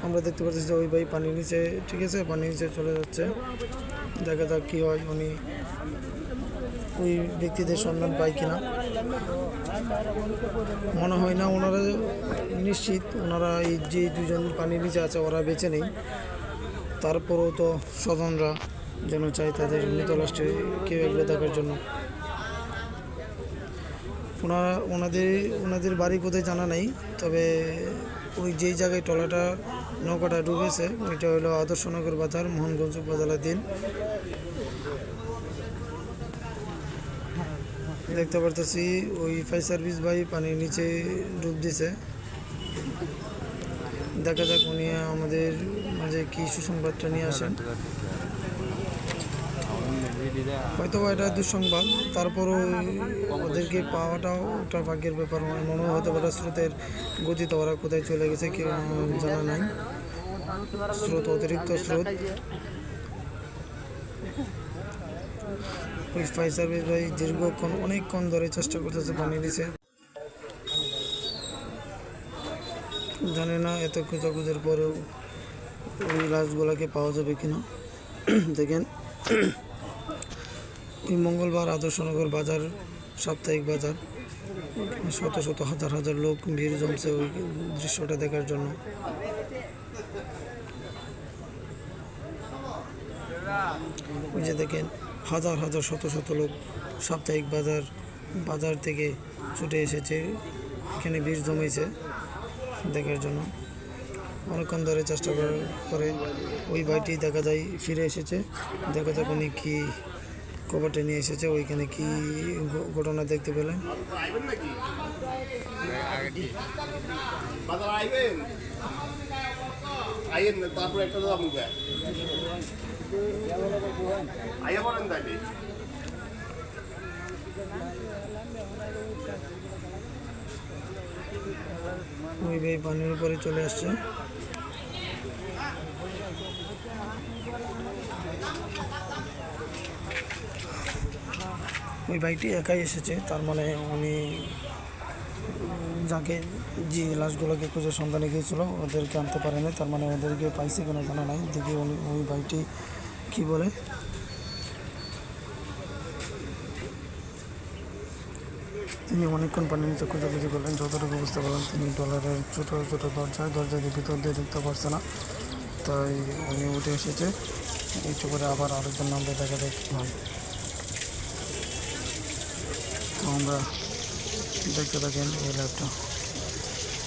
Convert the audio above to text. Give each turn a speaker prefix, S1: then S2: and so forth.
S1: আমরা দেখতে পাচ্ছি যে ওই ভাই পানির নিচে, ঠিক আছে, পানির নিচে চলে যাচ্ছে। দেখা যাক কী হয়, উনি ওই ব্যক্তিদের সন্ধান পায় কিনা। মনে হয় না ওনারা নিশ্চিত, ওনারা এই যে দুজন পানির নিচে আছে ওরা বেঁচে নেই। তারপরেও তো স্বজনরা যেন চাই তাদের মৃত লাশটি কেউ একবার দেখার জন্য। ওনাদের বাড়ি কোথায় জানা নেই, তবে ওই যেই জায়গায় নৌকাটা ডুবেছে ওইটা হলো আদর্শনগর বাজার, মোহনগঞ্জ উপজেলাধীন। দেখতে পারতেছি ওই ফায়ার সার্ভিস ভাই পানির নিচে ডুব দিছে। দেখা যাক উনি আমাদের মাঝে কি সুসংবাদটা নিয়ে আসেন। হয়তো এটা দুঃসংবাদ, তারপরও ওদেরকে পাওয়াটাও একটা ভাগ্যের ব্যাপার। মনে হতে পারে স্রোতের গতিতে ওরা কোথায় চলে গেছে কেউ জানা নাই। স্রোত, অতিরিক্ত স্রোত। ওই ফায়ার সার্ভিস ভাই অনেকক্ষণ ধরে চেষ্টা করতেছে পানি নিচে। জানে না এত খোঁজাখুঁজের পরেও ওই লাশগুলোকে পাওয়া যাবে কিনা। দেখেন এই মঙ্গলবার আদর্শনগর বাজার, সাপ্তাহিক বাজার, শত শত হাজার হাজার লোক ভিড় জমছে ওই দৃশ্যটা দেখার জন্য। ওই যে দেখেন হাজার হাজার শত শত লোক সাপ্তাহিক বাজার থেকে ছুটে এসেছে, এখানে ভিড় জমেছে দেখার জন্য। অনেকক্ষণ ধরে চেষ্টা করে ওই ভাইটি দেখা যায় ফিরে এসেছে। দেখা যাক উনি কী কভারটা নিয়ে এসেছে, ওইখানে কি ঘটনা দেখতে পেলেন। ওই ভাই পানির উপরে চলে আসছে। ওই বাইকটি একাই এসেছে, তার মানে উনি যাকে যে লাশগুলোকে খুঁজে সন্ধানে গিয়েছিল ওদেরকে আনতে পারেনি, তার মানে ওদেরকে পাইছে কিনা জানা নাই। দেখি উনি ওই বাইকটি কী বলে। তিনি অনেকক্ষণ পানির নিচে খোঁজাখুঁজি করলেন, যতটুকু বুঝতে পারলেন তিনি ট্রলারের ছোটো ছোটো দরজা দিয়ে ভিতর দিয়ে ঢুকতে পারছে না, তাই উনি উঠে এসেছে। একটু করে আবার আরেকজন নামতে দেখা যায় কী হয়। আমরা দেখতে থাকেন এই লাইভটা।